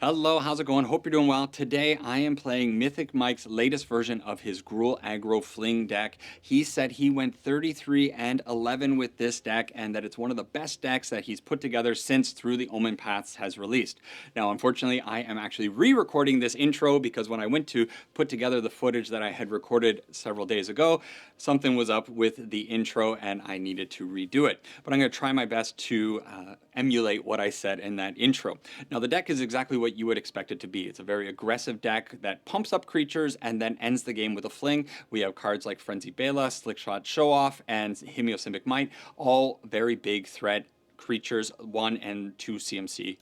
Hello, how's it going? Hope you're doing well. Today I am playing Mythic Mike's latest version of his Gruul Aggro Fling deck. He said he went 33 and 11 with this deck and that it's one of the best decks that he's put together since Through the Omenpaths has released. Now, unfortunately, I am actually re-recording this intro because when I went to put together the footage that I had recorded several days ago, something was up with the intro and I needed to redo it. But I'm going to try my best to emulate what I said in that intro. Now, the deck is exactly what you would expect it to be. It's a very aggressive deck that pumps up creatures and then ends the game with a fling. We have cards like Frenzied Bala, Slickshot Show Off, and Hemiosymbic Might, all very big threat creatures, 1 and 2 CMC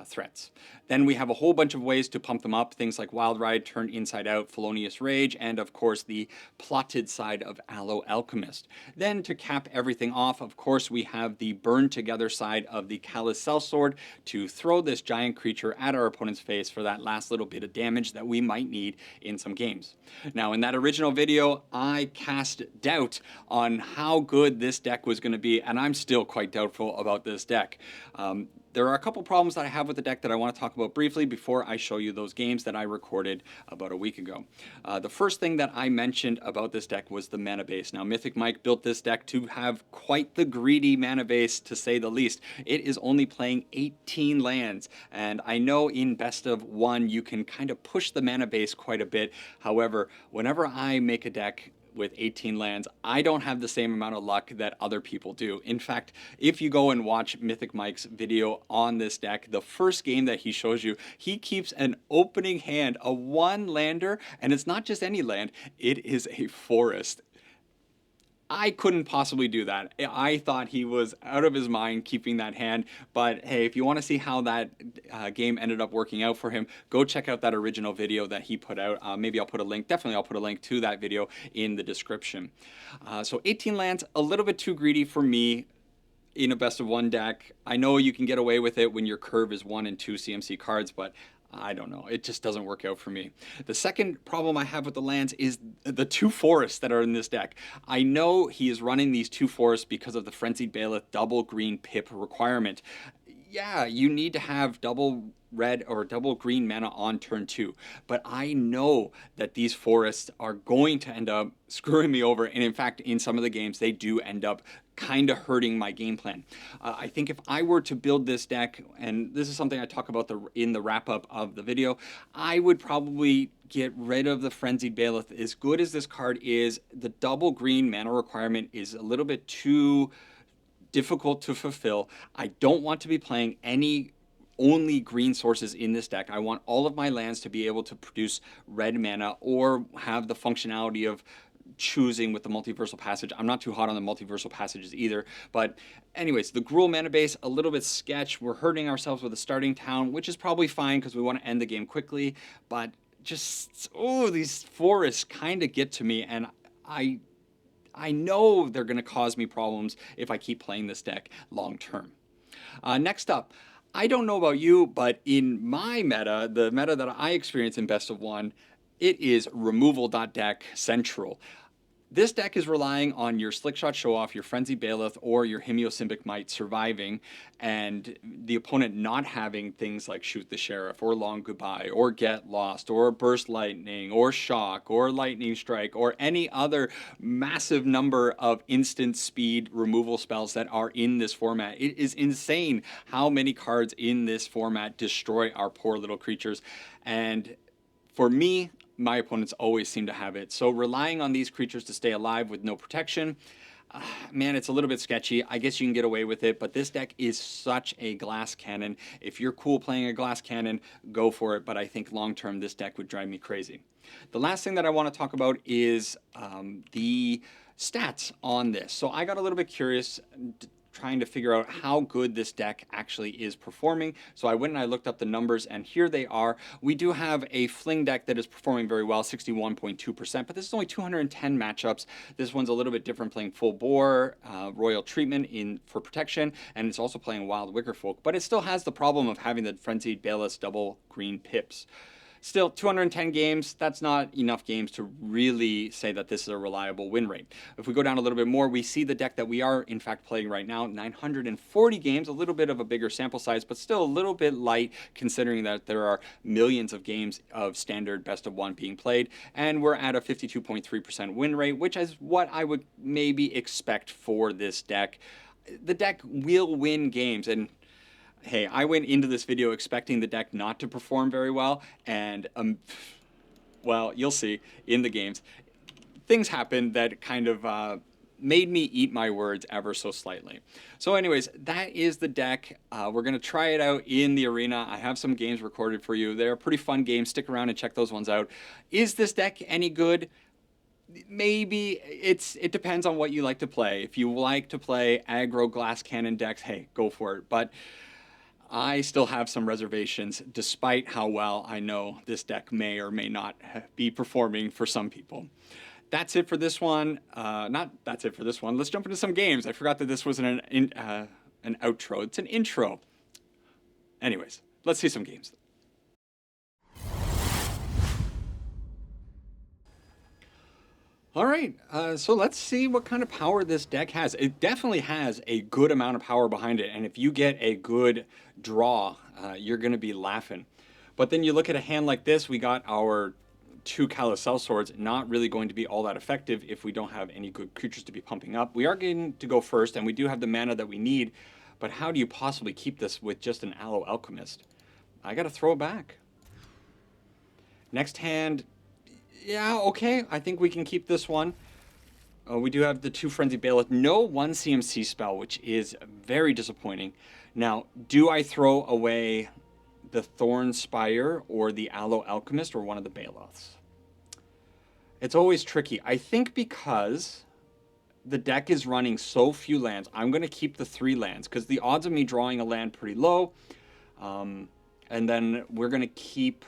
threats. Then we have a whole bunch of ways to pump them up, things like Wild Ride, Turn Inside Out, Felonious Rage, and of course the plotted side of Aloe Alchemist. Then to cap everything off, of course, we have the Burn Together side of the Callous Sell-Sword to throw this giant creature at our opponent's face for that last little bit of damage that we might need in some games. Now, in that original video, I cast doubt on how good this deck was going to be, and I'm still quite doubtful about this deck. There are a couple problems that I have with the deck that I want to talk about briefly before I show you those games that I recorded about a week ago. The first thing that I mentioned about this deck was the mana base. Now, Mythic Mike built this deck to have quite the greedy mana base, to say the least. It is only playing 18 lands, and I know in Best of 1 you can kind of push the mana base quite a bit. However, whenever I make a deck with 18 lands, I don't have the same amount of luck that other people do. In fact, if you go and watch Mythic Mike's video on this deck, the first game that he shows you, he keeps an opening hand, a 1-lander, and it's not just any land, it is a forest. I couldn't possibly do that. I thought he was out of his mind keeping that hand, but hey, if you want to see how that game ended up working out for him, go check out that original video that he put out. Maybe I'll put a link, definitely I'll put a link to that video in the description. So 18 lands, a little bit too greedy for me in a best of 1 deck. I know you can get away with it when your curve is 1 and 2 CMC cards, but I don't know. It just doesn't work out for me. The second problem I have with the lands is the 2 forests that are in this deck. I know he is running these 2 forests because of the Frenzied Bala double green pip requirement. Yeah, you need to have double red or double green mana on turn 2. But I know that these forests are going to end up screwing me over. And in fact, in some of the games, they do end up kind of hurting my game plan. I think if I were to build this deck, and this is something I talk about in the wrap-up of the video, I would probably get rid of the Frenzied Bala. As good as this card is, the double green mana requirement is a little bit too difficult to fulfill. I don't want to be playing only green sources in this deck. I want all of my lands to be able to produce red mana or have the functionality of choosing with the multiversal passage. I'm not too hot on the multiversal passages either, but anyways, the Gruul mana base, a little bit sketch. We're hurting ourselves with a starting town, which is probably fine because we want to end the game quickly, but just, oh, these forests kind of get to me, and I know they're going to cause me problems if I keep playing this deck long term. Next up, I don't know about you, but in my meta, the meta that I experience in Best of 1, it is removal.deck central. This deck is relying on your Slickshot Show Off, your Frenzied Baloth, or your Hemiosymbic Might surviving, and the opponent not having things like Shoot the Sheriff, or Long Goodbye, or Get Lost, or Burst Lightning, or Shock, or Lightning Strike, or any other massive number of instant speed removal spells that are in this format. It is insane how many cards in this format destroy our poor little creatures, and for me, my opponents always seem to have it. So relying on these creatures to stay alive with no protection, man, it's a little bit sketchy. I guess you can get away with it, but this deck is such a glass cannon. If you're cool playing a glass cannon, go for it, but I think long-term this deck would drive me crazy. The last thing that I want to talk about is the stats on this. So I got a little bit curious trying to figure out how good this deck actually is performing. So I went and I looked up the numbers, and here they are. We do have a Fling deck that is performing very well, 61.2%, but this is only 210 matchups. This one's a little bit different, playing Full Bore, Royal Treatment for protection, and it's also playing Wild Wickerfolk, but it still has the problem of having the Frenzied Balast double green pips. Still, 210 games, that's not enough games to really say that this is a reliable win rate. If we go down a little bit more, we see the deck that we are in fact playing right now, 940 games, a little bit of a bigger sample size, but still a little bit light considering that there are millions of games of standard best of one being played, and we're at a 52.3% win rate, which is what I would maybe expect for this deck. The deck will win games, and hey, I went into this video expecting the deck not to perform very well, and well, you'll see in the games. Things happened that kind of made me eat my words ever so slightly. So anyways, that is the deck. We're going to try it out in the arena. I have some games recorded for you. They're pretty fun games. Stick around and check those ones out. Is this deck any good? Maybe. It depends on what you like to play. If you like to play aggro glass cannon decks, hey, go for it. But I still have some reservations, despite how well I know this deck may or may not be performing for some people. That's it for this one. That's it for this one. Let's jump into some games. I forgot that this was an outro. It's an intro. Anyways, let's see some games. All right, so let's see what kind of power this deck has. It definitely has a good amount of power behind it, and if you get a good draw, you're going to be laughing. But then you look at a hand like this, we got our 2 Callous Sell-Swords, not really going to be all that effective if we don't have any good creatures to be pumping up. We are going to go first, and we do have the mana that we need, but how do you possibly keep this with just an Aloe Alchemist? I got to throw it back. Next hand, yeah, okay, I think we can keep this one. We do have the 2 Frenzied Bailiff. No 1 CMC spell, which is very disappointing. Now, do I throw away the Thorn Spire or the Aloe Alchemist or one of the Bailiffs? It's always tricky. I think because the deck is running so few lands, I'm going to keep the 3 lands because the odds of me drawing a land pretty low. And then we're going to keep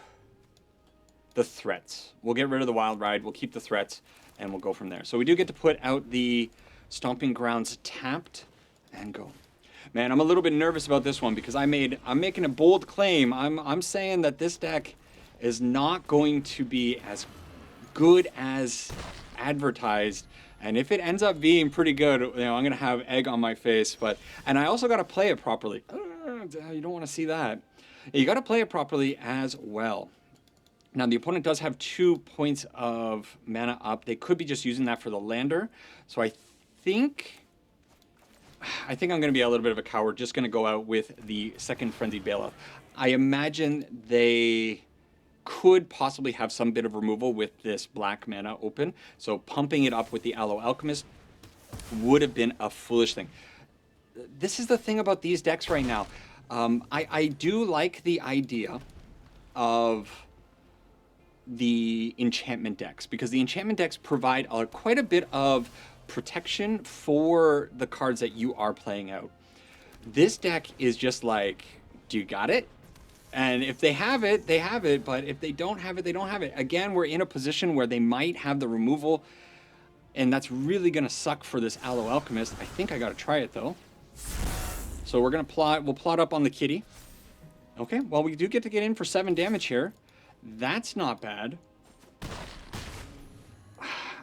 the threats. We'll get rid of the Wild Ride, we'll keep the threats, and we'll go from there. So we do get to put out the Stomping Grounds tapped and go. Man, I'm a little bit nervous about this one because I'm making a bold claim. I'm saying that this deck is not going to be as good as advertised, and if it ends up being pretty good, I'm gonna have egg on my face. And I also got to play it properly. You don't want to see that. You got to play it properly as well. Now, the opponent does have 2 points of mana up. They could be just using that for the lander. So I think I'm going to be a little bit of a coward. Just going to go out with the 2nd Frenzied Bailiff. I imagine they could possibly have some bit of removal with this black mana open. So pumping it up with the Aloe Alchemist would have been a foolish thing. This is the thing about these decks right now. I do like the idea of the enchantment decks because the enchantment decks provide quite a bit of protection for the cards that you are playing out. This deck is just like, do you got it? And if they have it, they have it, but if they don't have it, they don't have it. Again, we're in a position where they might have the removal, and that's really going to suck for this Aloe Alchemist. I think I got to try it though. So we'll plot up on the kitty. Okay, well, we do get to get in for 7 damage here. That's not bad.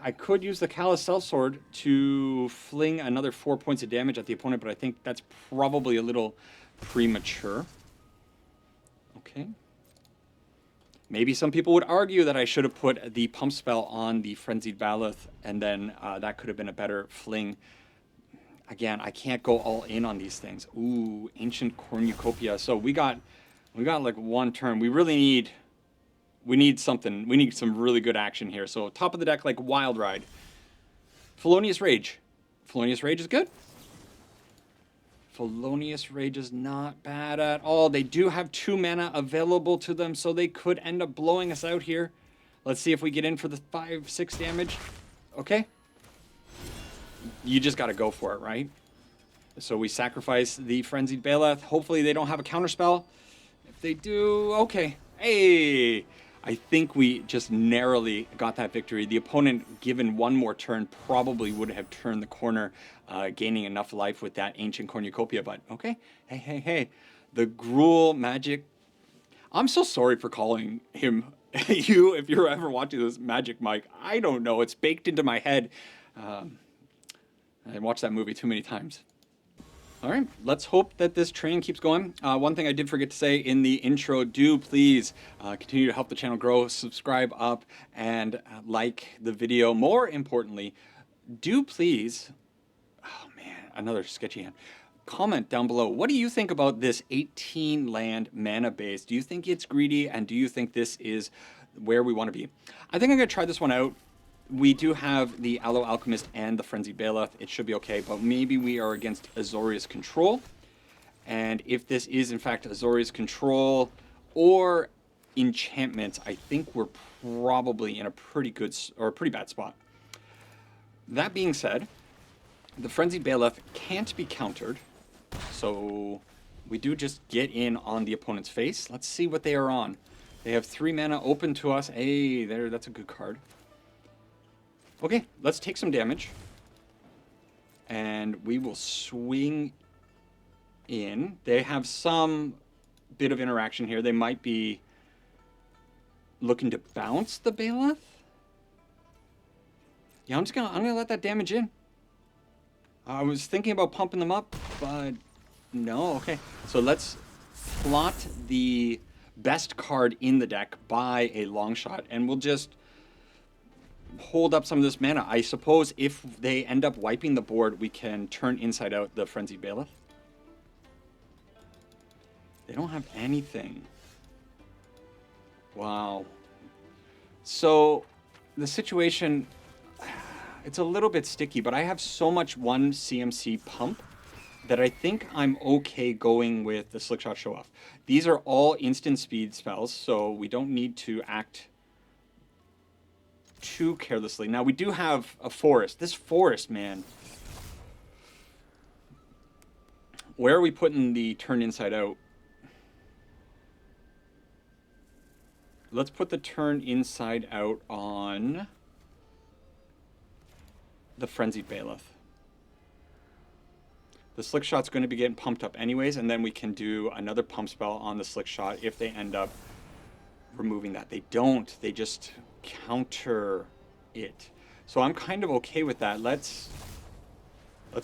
I could use the Callous Sell-Sword to fling another 4 points of damage at the opponent, but I think that's probably a little premature. Okay. Maybe some people would argue that I should have put the pump spell on the Frenzied Bailiff, and then that could have been a better fling. Again, I can't go all in on these things. Ooh, Ancient Cornucopia. So we got like 1 turn. We need something. We need some really good action here. So top of the deck, like Wild Ride. Felonious Rage. Felonious Rage is good. Felonious Rage is not bad at all. They do have 2 mana available to them, so they could end up blowing us out here. Let's see if we get in for the 5-6 damage. Okay. You just got to go for it, right? So we sacrifice the Frenzied Bailiff. Hopefully they don't have a counterspell. If they do, okay. Hey! I think we just narrowly got that victory. The opponent, given 1 more turn, probably would have turned the corner, gaining enough life with that Ancient Cornucopia. But, okay. Hey. The Gruul Magic. I'm so sorry for calling him If you're ever watching this Magic Mike, I don't know. It's baked into my head. I watched that movie too many times. All right, let's hope that this train keeps going. One thing I did forget to say in the intro, do please continue to help the channel grow, subscribe up, and like the video. More importantly, do please, oh man, another sketchy hand. Comment down below. What do you think about this 18 land mana base? Do you think it's greedy, and do you think this is where we want to be? I think I'm going to try this one out. We do have the Aloe Alchemist and the Frenzied Baloth. It should be okay, but maybe we are against Azorius Control. And if this is, in fact, Azorius Control or enchantments, I think we're probably in a pretty good or a pretty bad spot. That being said, the Frenzied Baloth can't be countered, so we do just get in on the opponent's face. Let's see what they are on. They have 3 mana open to us. Hey, there, that's a good card. Okay, let's take some damage. And we will swing in. They have some bit of interaction here. They might be looking to bounce the Baloth. Yeah, I'm gonna let that damage in. I was thinking about pumping them up, but no. Okay, so let's plot the best card in the deck by a long shot, and we'll just hold up some of this mana. I suppose if they end up wiping the board, we can turn inside out the Frenzied Baloth. They don't have anything. Wow. So the situation, it's a little bit sticky, but I have so much 1 CMC pump that I think I'm okay going with the Slickshot Show Off. These are all instant speed spells, so we don't need to act too carelessly. Now, we do have a forest. This forest, man. Where are we putting the turn inside out? Let's put the turn inside out on the Frenzied Baloth. The Slick Shot's going to be getting pumped up anyways, and then we can do another pump spell on the Slick Shot if they end up removing that. They don't. They just counter it. So I'm kind of okay with that. Let's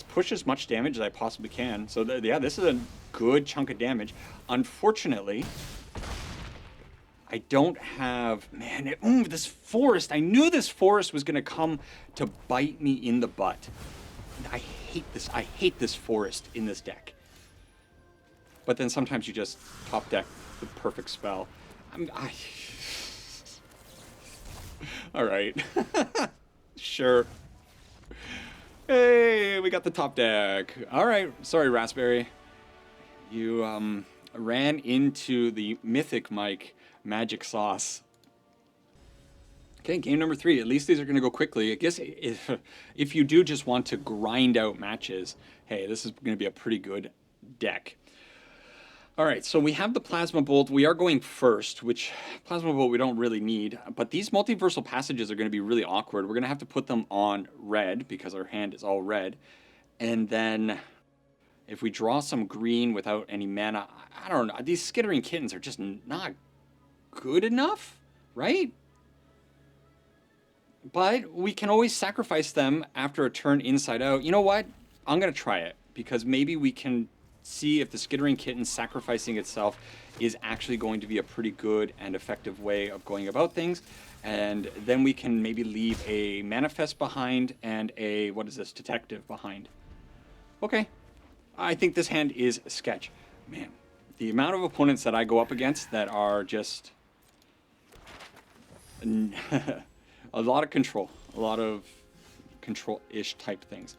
push as much damage as I possibly can. So yeah, this is a good chunk of damage. Unfortunately, I don't have, man, this forest. I knew this forest was going to come to bite me in the butt. I hate this. I hate this forest in this deck. But then sometimes you just top deck the perfect spell. All right. Sure. Hey, we got the top deck. All right. Sorry, Raspberry. You ran into the Mythic Mike magic sauce. Okay, game number 3. At least these are going to go quickly. I guess if you do just want to grind out matches, hey, this is going to be a pretty good deck. All right, so we have the Plasma Bolt. We are going first, which Plasma Bolt we don't really need. But these multiversal passages are going to be really awkward. We're going to have to put them on red because our hand is all red. And then if we draw some green without any mana, I don't know. These Skittering Kittens are just not good enough, right? But we can always sacrifice them after a turn inside out. You know what? I'm going to try it because maybe we can see if the Skittering Kitten sacrificing itself is actually going to be a pretty good and effective way of going about things. And then we can maybe leave a Manifest behind and a, what is this, Detective behind. Okay. I think this hand is a sketch. Man, the amount of opponents that I go up against that are just a lot of control. A lot of control-ish type things.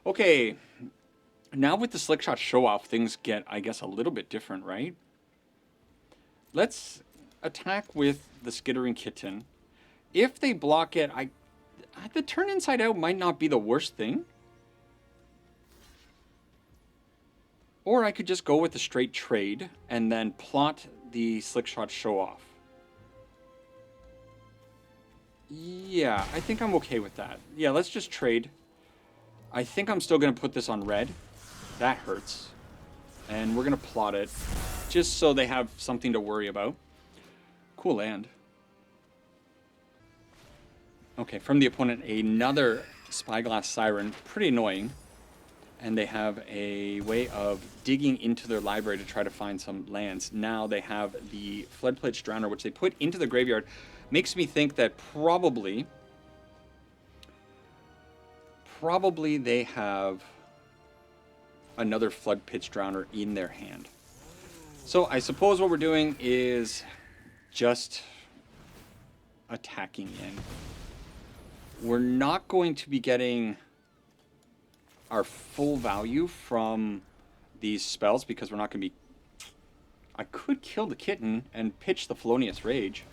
Okay. Now with the Slickshot Show-Off, things get, I guess, a little bit different, right? Let's attack with the Skittering Kitten. If they block it, the turn inside out might not be the worst thing. Or I could just go with the straight trade and then plot the Slickshot Show-Off. Yeah, I think I'm okay with that. Yeah, let's just trade. I think I'm still going to put this on red. That hurts. And we're going to plot it just so they have something to worry about. Cool land. Okay, from the opponent, another Spyglass Siren. Pretty annoying. And they have a way of digging into their library to try to find some lands. Now they have the Floodplates Drowner, which they put into the graveyard. Makes me think that probably they have another Floodplates Drowner in their hand. So I suppose what we're doing is just attacking in. We're not going to be getting our full value from these spells because we're not going to be... I could kill the kitten and pitch the Felonious Rage.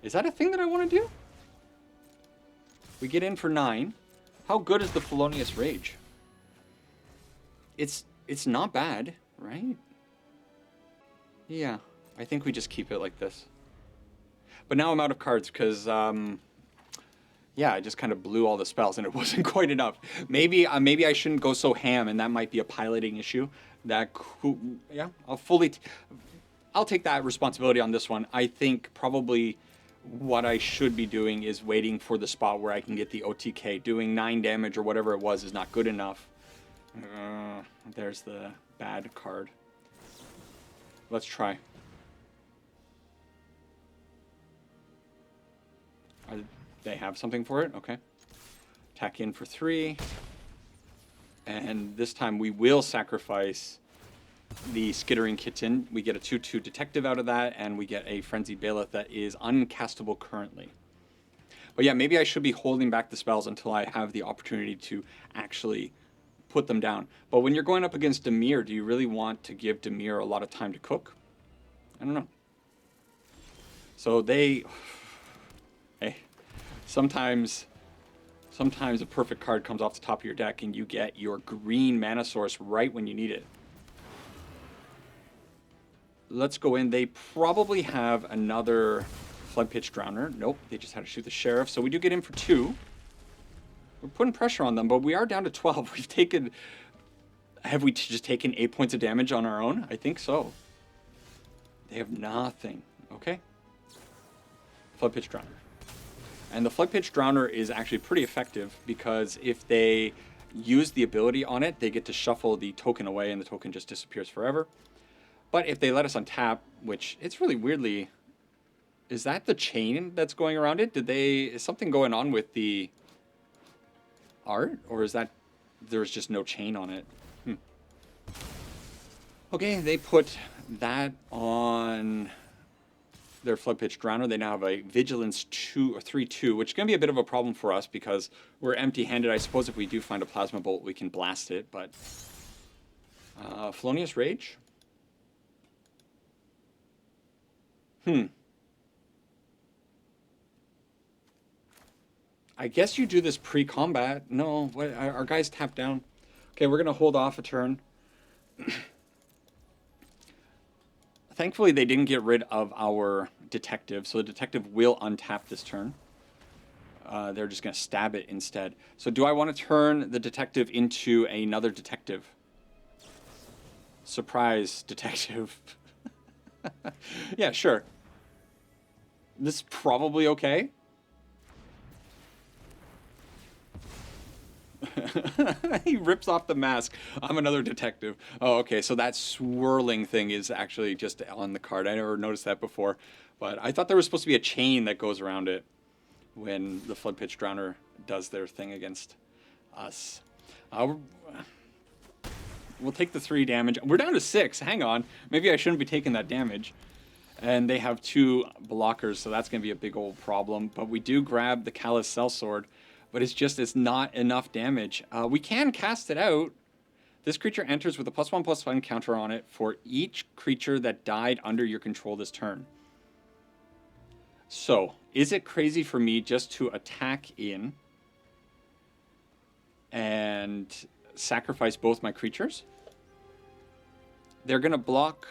Is that a thing that I want to do? We get in for 9. How good is the Felonious Rage? It's not bad, right? Yeah, I think we just keep it like this. But now I'm out of cards because... yeah, I just kind of blew all the spells and it wasn't quite enough. Maybe I shouldn't go so ham, and that might be a piloting issue. Yeah, I'll take that responsibility on this one. I think probably what I should be doing is waiting for the spot where I can get the OTK. Doing 9 damage or whatever it was is not good enough. There's the bad card. Let's try. They have something for it? Okay. Attack in for 3. And this time we will sacrifice the Skittering Kitten. We get a 2/2 Detective out of that, and we get a Frenzied Bailiff that is uncastable currently. But yeah, maybe I should be holding back the spells until I have the opportunity to actually put them down. But when you're going up against Dimir, do you really want to give Dimir a lot of time to cook? I don't know. So they... Hey... Sometimes a perfect card comes off the top of your deck and you get your green mana source right when you need it. Let's go in. They probably have another Floodplates Drowner. Nope, they just had to shoot the Sheriff. So we do get in for 2. We're putting pressure on them, but we are down to 12. We've taken... Have we just taken 8 points of damage on our own? I think so. They have nothing. Okay. Floodplates Drowner. And the Floodplates Drowner is actually pretty effective because if they use the ability on it, they get to shuffle the token away and the token just disappears forever. But if they let us untap, which it's really weirdly... Is that the chain that's going around it? Is something going on with the art? Or is that there's just no chain on it? Okay, they put that on... their Floodplates Drowner. They now have a Vigilance 2 or 3/2, which is going to be a bit of a problem for us because we're empty-handed. I suppose if we do find a Plasma Bolt, we can blast it, but... Felonious Rage? I guess you do this pre-combat. No, what, our guys tapped down. Okay, we're going to hold off a turn. Thankfully, they didn't get rid of our Detective, so the Detective will untap this turn. They're just going to stab it instead. So do I want to turn the Detective into another Detective? Surprise Detective. Yeah, sure. This is probably okay. He rips off the mask. I'm another Detective. Oh, okay, so that swirling thing is actually just on the card. I never noticed that before. But I thought there was supposed to be a chain that goes around it when the Floodplates Drowner does their thing against us. We'll take the 3 damage. We're down to 6. Hang on. Maybe I shouldn't be taking that damage. And they have 2 blockers, so that's going to be a big old problem. But we do grab the Callous Sell-Sword. But it's not enough damage. We can cast it out. This creature enters with a +1/+1 counter on it for each creature that died under your control this turn. So, is it crazy for me just to attack in and sacrifice both my creatures? They're going to block...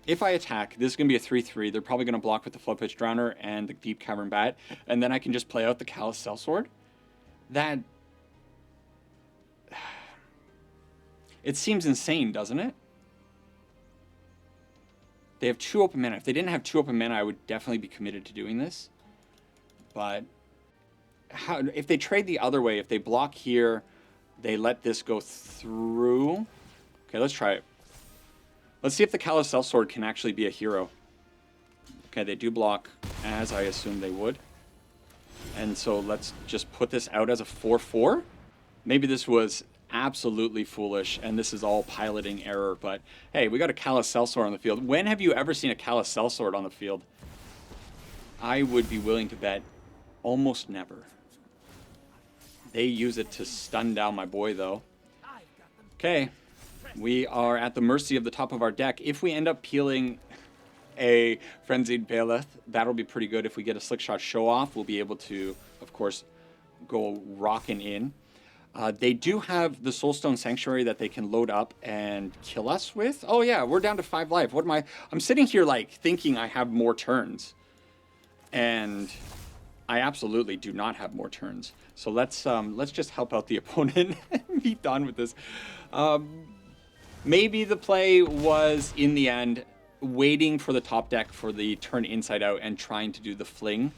If I attack, this is going to be a 3/3. They're probably going to block with the Floodplates Drowner and the Deep Cavern Bat. And then I can just play out the Callous Sell-Sword. That... It seems insane, doesn't it? They have 2 open mana. If they didn't have 2 open mana, I would definitely be committed to doing this. But if they trade the other way, if they block here, they let this go through. Okay, let's try it. Let's see if the Callous Sell-Sword can actually be a hero. Okay, they do block, as I assumed they would. And so let's just put this out as a 4/4. Maybe this was absolutely foolish, and this is all piloting error, but hey, we got a Callous Sell-Sword on the field. When have you ever seen a Callous Sell-Sword on the field? I would be willing to bet almost never. They use it to stun down my boy, though. Okay, we are at the mercy of the top of our deck. If we end up peeling a Frenzied Bailiff, that'll be pretty good. If we get a Slickshot Show-Off, we'll be able to, of course, go rocking in. They do have the Soulstone Sanctuary that they can load up and kill us with. Oh yeah, we're down to 5 life. What am I? I'm sitting here like thinking I have more turns, and I absolutely do not have more turns. So let's just help out the opponent and be done with this. Maybe the play was in the end waiting for the top deck for the turn inside out and trying to do the fling.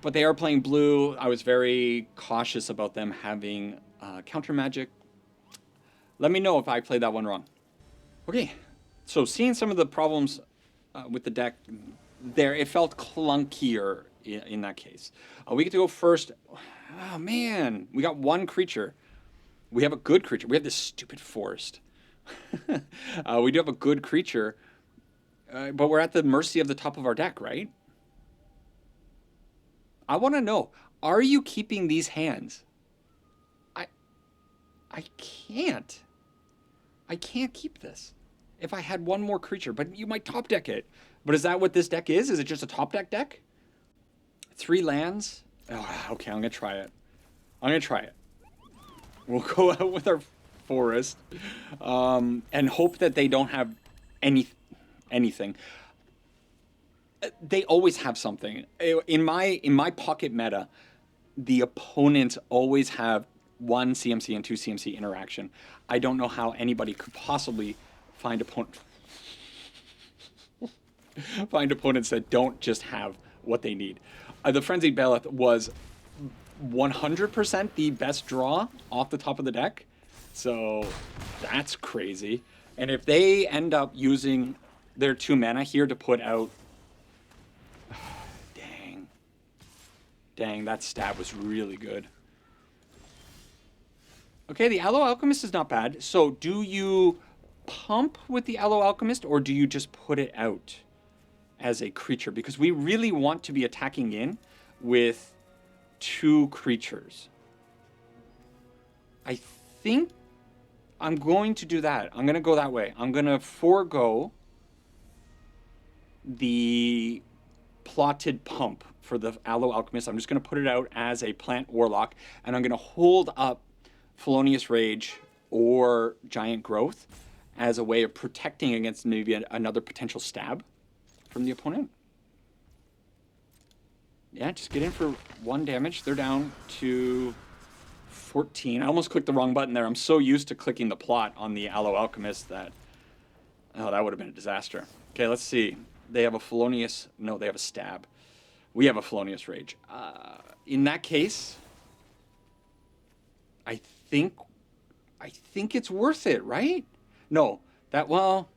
But they are playing blue. I was very cautious about them having counter magic. Let me know if I played that one wrong. Okay, so seeing some of the problems with the deck there, it felt clunkier in that case. We get to go first. Oh man, we got one creature. We have a good creature. We have this stupid forest. We do have a good creature, but we're at the mercy of the top of our deck, right? I want to know, are you keeping these hands? I can't. I can't keep this. If I had one more creature, but you might top deck it. But is that what this deck is? Is it just a top deck deck? 3 lands? Oh, okay, I'm going to try it. I'm going to try it. We'll go out with our forest and hope that they don't have anything. They always have something. In my pocket meta, the opponents always have 1 CMC and 2 CMC interaction. I don't know how anybody could possibly find opponents that don't just have what they need. The Frenzied Bailiff was 100% the best draw off the top of the deck, so that's crazy. And if they end up using their 2 mana here to put out, dang, that stab was really good. Okay, the Aloe Alchemist is not bad. So do you pump with the Aloe Alchemist, or do you just put it out as a creature? Because we really want to be attacking in with 2 creatures. I think I'm going to do that. I'm going to go that way. I'm going to forego the plotted pump for the Aloe Alchemist. I'm just going to put it out as a plant warlock, and I'm going to hold up Felonious Rage or Giant Growth as a way of protecting against maybe another potential stab from the opponent. Yeah, just get in for 1 damage. They're down to 14. I almost clicked the wrong button there. I'm so used to clicking the plot on the Aloe Alchemist that, oh, that would have been a disaster. Okay, let's see. They have a Felonious, no, they have a stab. We have a Felonious Rage. In that case, I think it's worth it, right? No, well,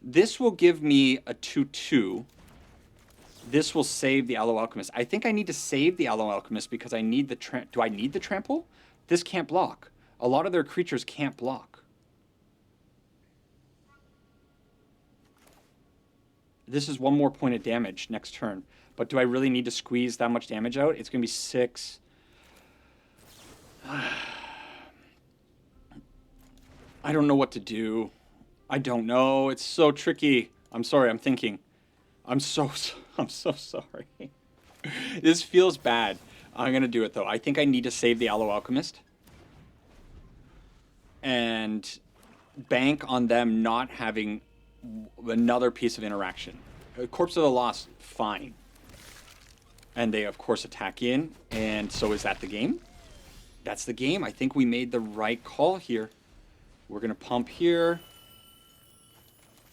this will give me a 2/2. This will save the Aloe Alchemist. I think I need to save the Aloe Alchemist because I need the do I need the trample? This can't block. A lot of their creatures can't block. This is 1 more point of damage next turn. But do I really need to squeeze that much damage out? It's going to be 6. I don't know what to do. I don't know. It's so tricky. I'm sorry. I'm thinking. I'm so sorry. This feels bad. I'm going to do it, though. I think I need to save the Aloe Alchemist and bank on them not having another piece of interaction. Corpse of the Lost, fine. And they, of course, attack in. And so is that the game? That's the game. I think we made the right call here. We're going to pump here.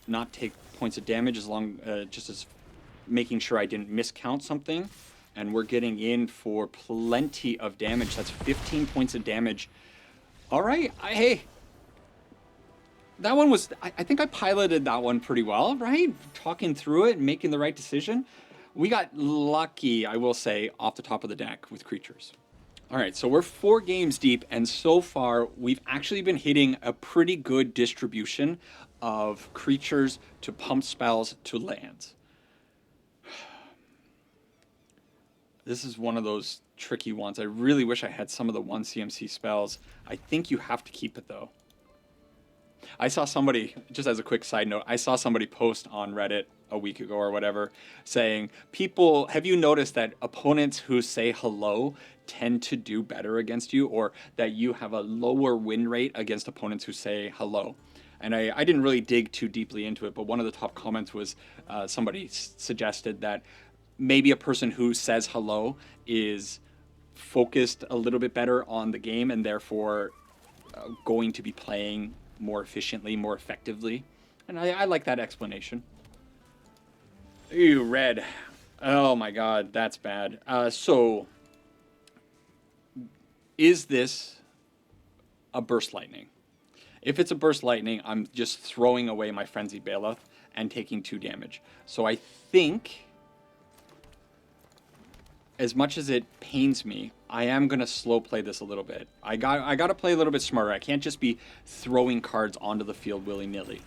Not take points of damage as long, just as making sure I didn't miscount something. And we're getting in for plenty of damage. That's 15 points of damage. All right, hey. That one was, I think I piloted that one pretty well, right? Talking through it and making the right decision. We got lucky, I will say, off the top of the deck with creatures. All right, so we're 4 games deep, and so far we've actually been hitting a pretty good distribution of creatures to pump spells to lands. This is one of those tricky ones. I really wish I had some of the 1 CMC spells. I think you have to keep it, though. I saw somebody, just as a quick side note, I saw somebody post on Reddit a week ago or whatever saying, people, have you noticed that opponents who say hello tend to do better against you, or that you have a lower win rate against opponents who say hello? And I didn't really dig too deeply into it, but one of the top comments was somebody suggested that maybe a person who says hello is focused a little bit better on the game and therefore going to be playing more efficiently, more effectively. And I like that explanation. Ooh, red. Oh my god, that's bad. So, is this a Burst Lightning? If it's a Burst Lightning, I'm just throwing away my Frenzied Bailiff and taking 2 damage. So I think, as much as it pains me, I am going to slow play this a little bit. I got to play a little bit smarter. I can't just be throwing cards onto the field willy-nilly.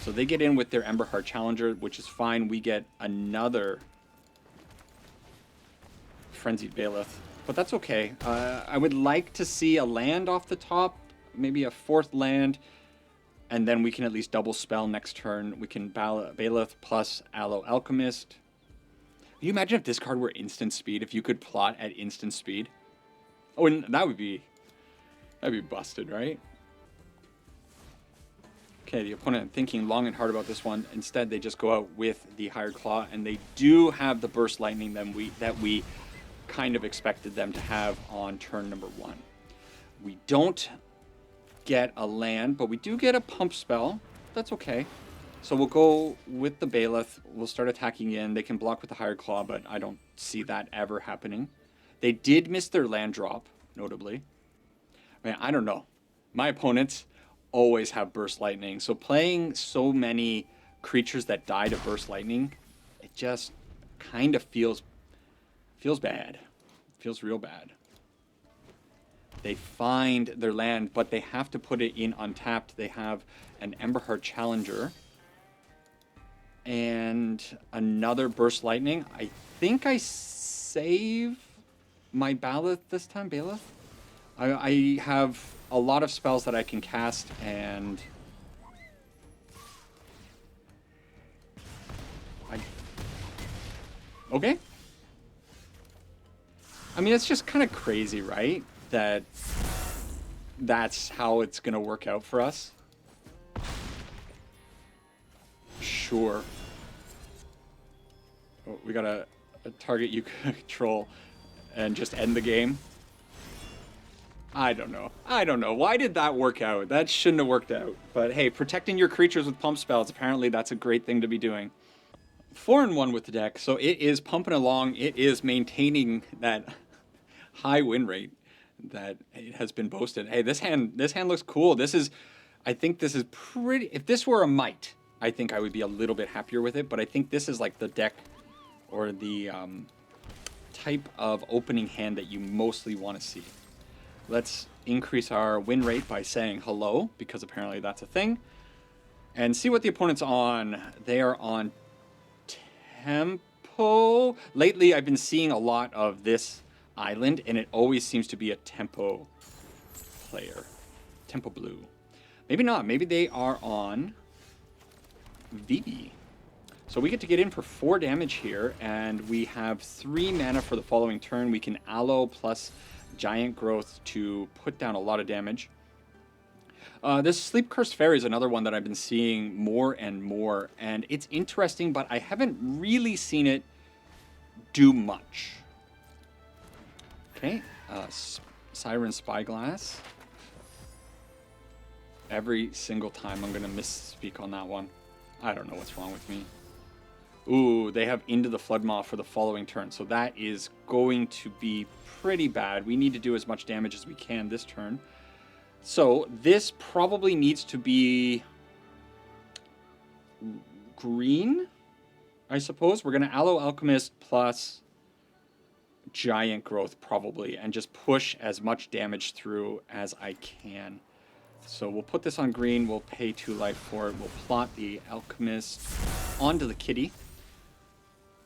So they get in with their Emberheart Challenger, which is fine. We get another Frenzied Bailiff, but that's okay. I would like to see a land off the top, maybe a 4th land, and then we can at least double spell next turn. We can Bailiff plus Aloe Alchemist. Can you imagine if this card were instant speed, if you could plot at instant speed? Oh, and that'd be busted, right? Okay, the opponent thinking long and hard about this one. Instead, they just go out with the Hired Claw, and they do have the Burst Lightning that we kind of expected them to have on turn number 1. We don't get a land, but we do get a pump spell. That's okay. So we'll go with the Bailiff. We'll start attacking in. They can block with the Hired Claw, but I don't see that ever happening. They did miss their land drop, notably. Man, I don't know. My opponents always have Burst Lightning. So playing so many creatures that die to Burst Lightning, it just kind of feels bad. Feels real bad. They find their land, but they have to put it in untapped. They have an Emberheart Challenger and another Burst Lightning. I think I save my Bailiff this time. Bailiff? I have a lot of spells that I can cast, and okay. I mean, it's just kind of crazy, right? That's how it's going to work out for us. Sure. Oh, we got a target you control and just end the game. I don't know. Why did that work out? That shouldn't have worked out. But hey, protecting your creatures with pump spells, apparently that's a great thing to be doing. 4-1 with the deck, so it is pumping along. It is maintaining that high win rate that it has been boasted. Hey, this hand looks cool. I think this is pretty. If this were a Might, I think I would be a little bit happier with it. But I think this is like the deck or the type of opening hand that you mostly want to see. Let's increase our win rate by saying hello, because apparently that's a thing. And see what the opponent's on. They are on tempo. Lately, I've been seeing a lot of this island, and it always seems to be a tempo player. Tempo blue. Maybe not. Maybe they are on VB. So we get in for 4 damage here, and we have 3 mana for the following turn. We can Aloe plus Giant Growth to put down a lot of damage. This Sleep Cursed Fairy is another one that I've been seeing more and more, and it's interesting, but I haven't really seen it do much. Okay, Siren Spyglass. Every single time I'm going to misspeak on that one. I don't know what's wrong with me. Ooh, they have Into the Floodmaw for the following turn. So that is going to be pretty bad. We need to do as much damage as we can this turn. So this probably needs to be green, I suppose. We're going to Aloe Alchemist plus Giant Growth probably, and just push as much damage through as I can. So we'll put this on green. We'll pay 2 life for it. We'll plot the Alchemist onto the kitty.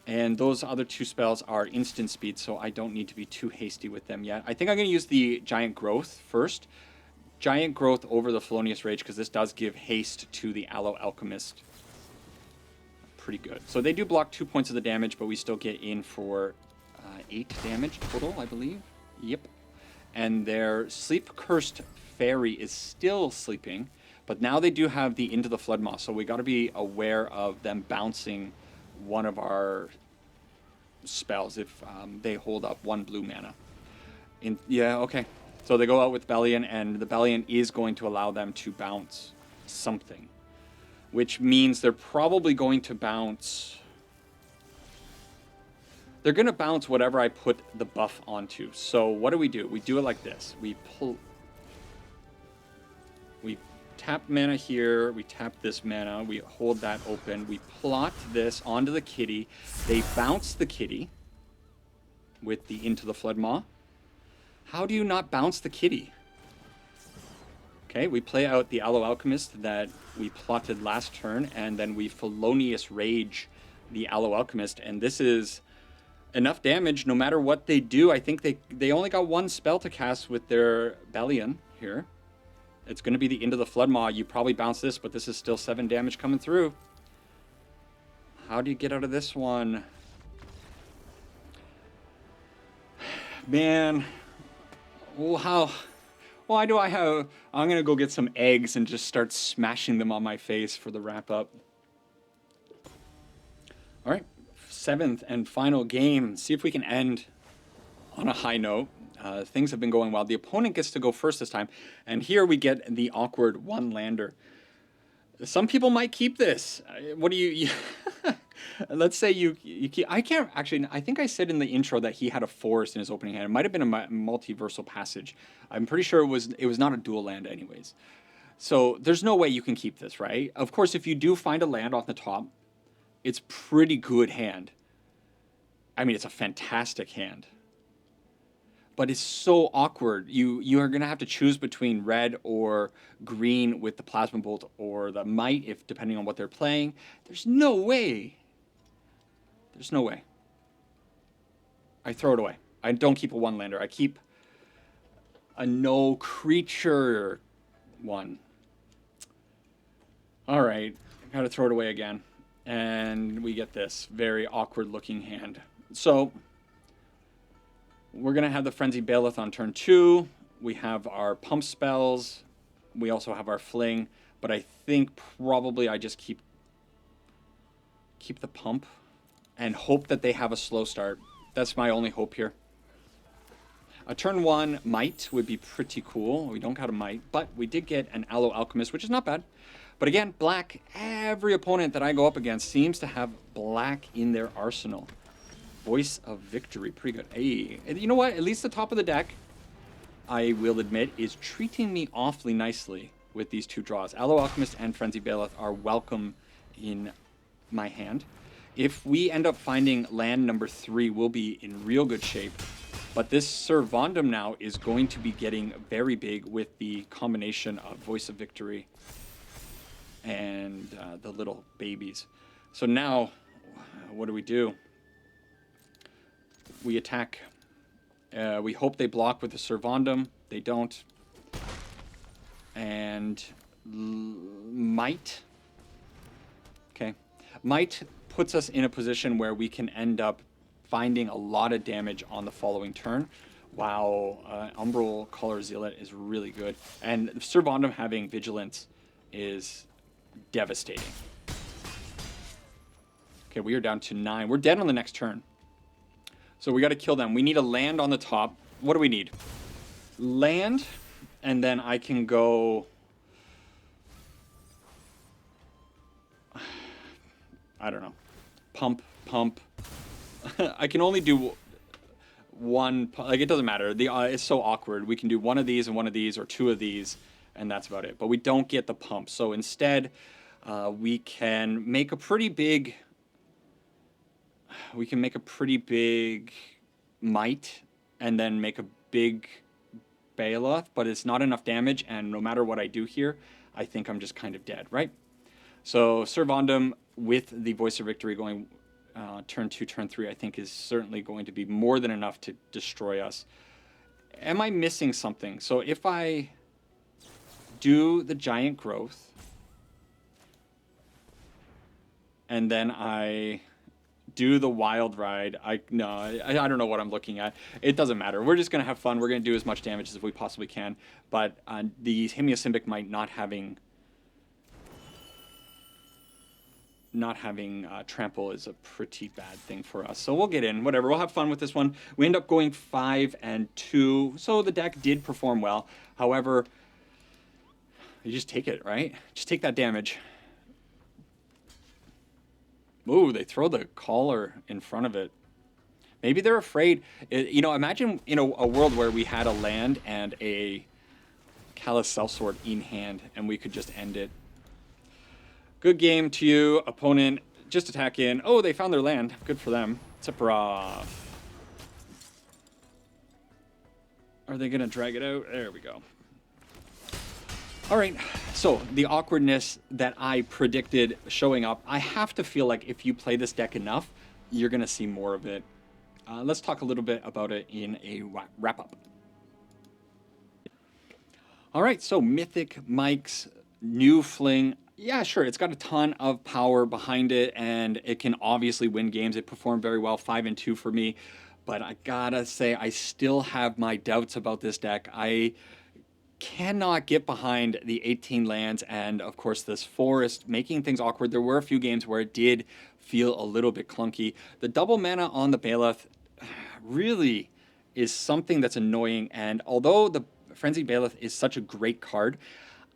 And those other 2 spells are instant speed, so I don't need to be too hasty with them yet. I think I'm going to use the Giant Growth first. Giant Growth over the Felonious Rage, because this does give haste to the Aloe Alchemist. Pretty good. So they do block 2 points of the damage, but we still get in for 8 damage total, I believe. Yep. And their Sleep-Cursed Fairy is still sleeping, but now they do have the Into the Floodmaw, so we got to be aware of them bouncing one of our spells if they hold up 1 blue mana. Yeah, okay. So they go out with Bellion, and the Bellion is going to allow them to bounce something, which means they're probably going to bounce... They're going to bounce whatever I put the buff onto. So what do? We do it like this. We tap mana here, we tap this mana, we hold that open, we plot this onto the kitty, they bounce the kitty with the Into the Floodmaw. How do you not bounce the kitty? Okay, we play out the Aloe Alchemist that we plotted last turn, and then we Felonious Rage the Aloe Alchemist, and this is enough damage no matter what they do. I think they only got 1 spell to cast with their Bellion here. It's going to be the Into the Floodmaw. You probably bounce this, but this is still 7 damage coming through. How do you get out of this one? Man. Well, why do I have... I'm going to go get some eggs and just start smashing them on my face for the wrap-up. All right. 7th and final game. See if we can end on a high note. Things have been going well. The opponent gets to go first this time, and here we get the awkward 1-lander. Some people might keep this. What do you let's say you keep... I can't actually... I think I said in the intro that he had a forest in his opening hand. It might have been a multiversal passage. I'm pretty sure it was not a dual land anyways. So there's no way you can keep this, right? Of course, if you do find a land off the top, it's pretty good hand. I mean, it's a fantastic hand. But it's so awkward. You are going to have to choose between red or green with the Plasma Bolt or the Might, if depending on what they're playing. There's no way. There's no way. I throw it away. I don't keep a 1-lander. I keep a no creature one. All right. I got to throw it away again. And we get this very awkward looking hand. So... we're going to have the Frenzy Bailiff on turn 2. We have our pump spells. We also have our fling. But I think probably I just keep the pump and hope that they have a slow start. That's my only hope here. A turn 1 Might would be pretty cool. We don't got a Might, but we did get an Aloe Alchemist, which is not bad. But again, black, every opponent that I go up against seems to have black in their arsenal. Voice of Victory, pretty good. Hey, and you know what? At least the top of the deck, I will admit, is treating me awfully nicely with these 2 draws. Aloe Alchemist and Frenzy Bailiff are welcome in my hand. If we end up finding land number 3, we'll be in real good shape. But this Servandum now is going to be getting very big with the combination of Voice of Victory and the little babies. So now, what do? We attack. We hope they block with the Servandum. They don't. And Might. Okay. Might puts us in a position where we can end up finding a lot of damage on the following turn. Wow. Umbral Color Zealot is really good. And Servandum having Vigilance is devastating. Okay, we are down to 9. We're dead on the next turn. So we got to kill them. We need a land on the top. What do we need? Land, and then I can go... I don't know. pump. I can only do one, like, it doesn't matter. It's so awkward. We can do one of these and one of these, or two of these, and that's about it. But we don't get the pump. So instead, we can make a pretty big... We can make a pretty big might, and then make a big Baloth, but it's not enough damage, and no matter what I do here, I think I'm just kind of dead, right? So Servandum with the Voice of Victory going turn 2, turn 3, I think is certainly going to be more than enough to destroy us. Am I missing something? So if I do the Giant Growth, and then I do the Wild Ride, I don't know what I'm looking at. It doesn't matter. We're just going to have fun. We're going to do as much damage as we possibly can. But the Hemiosymbic Might not having trample is a pretty bad thing for us. So we'll get in, whatever. We'll have fun with this one. We end up going 5 and 2. So the deck did perform well. However, you just take it, right? Just take that damage. Ooh, they throw the collar in front of it. Maybe they're afraid. You know, imagine in a world where we had a land and a Callous Sell-Sword in hand, and we could just end it. Good game to you, opponent. Just attack in. Oh, they found their land. Good for them. Sephiroth. Are they going to drag it out? There we go. All right, so the awkwardness that I predicted showing up, I have to feel like if you play this deck enough, you're going to see more of it. Let's talk a little bit about it in a wrap-up. All right, so Mythic Mike's new Fling. Yeah, sure, it's got a ton of power behind it, and it can obviously win games. It performed very well, 5 and 2 for me. But I gotta say, I still have my doubts about this deck. I cannot get behind the 18 lands and, of course, this forest, making things awkward. There were a few games where it did feel a little bit clunky. The double mana on the Baloth really is something that's annoying, and although the Frenzied Baloth is such a great card,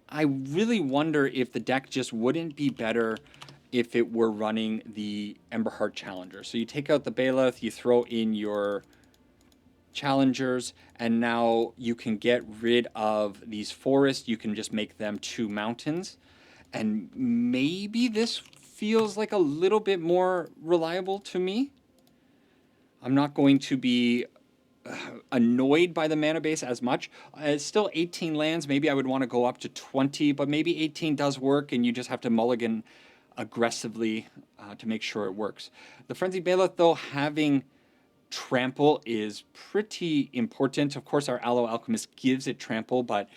I really wonder if the deck just wouldn't be better if it were running the Emberheart Challenger. So you take out the Baloth, you throw in your challengers, and now you can get rid of these forests. You can just make them 2 mountains, and maybe this feels like a little bit more reliable to me. I'm not going to be annoyed by the mana base as much. It's still 18 lands. Maybe I would want to go up to 20, but maybe 18 does work, and you just have to mulligan aggressively to make sure it works. The Frenzied Baloth, though, having trample is pretty important. Of course, our Aloe Alchemist gives it trample, but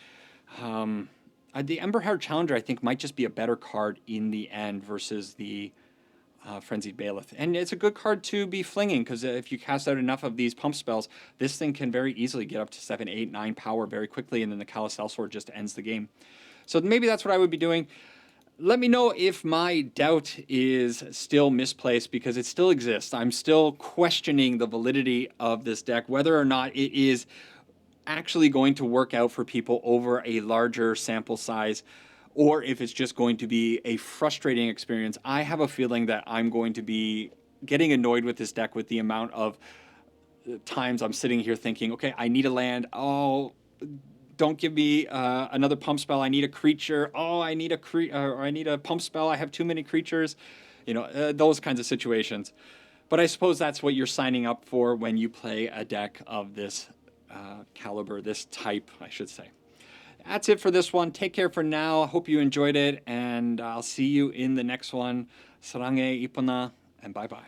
the Emberheart Challenger, I think, might just be a better card in the end versus the Frenzied Baloth. And it's a good card to be flinging, because if you cast out enough of these pump spells, this thing can very easily get up to 7, 8, 9 power very quickly, and then the Callous Sell-Sword just ends the game. So maybe that's what I would be doing. Let me know if my doubt is still misplaced, because it still exists. I'm still questioning the validity of this deck, whether or not it is actually going to work out for people over a larger sample size, or if it's just going to be a frustrating experience. I have a feeling that I'm going to be getting annoyed with this deck with the amount of times I'm sitting here thinking, okay, I need a land. Oh, don't give me another pump spell. I need a creature. Oh, I need a pump spell. I have too many creatures. You know, those kinds of situations. But I suppose that's what you're signing up for when you play a deck of this caliber, this type, I should say. That's it for this one. Take care for now. Hope you enjoyed it, and I'll see you in the next one. Sarange Ipona, and bye-bye.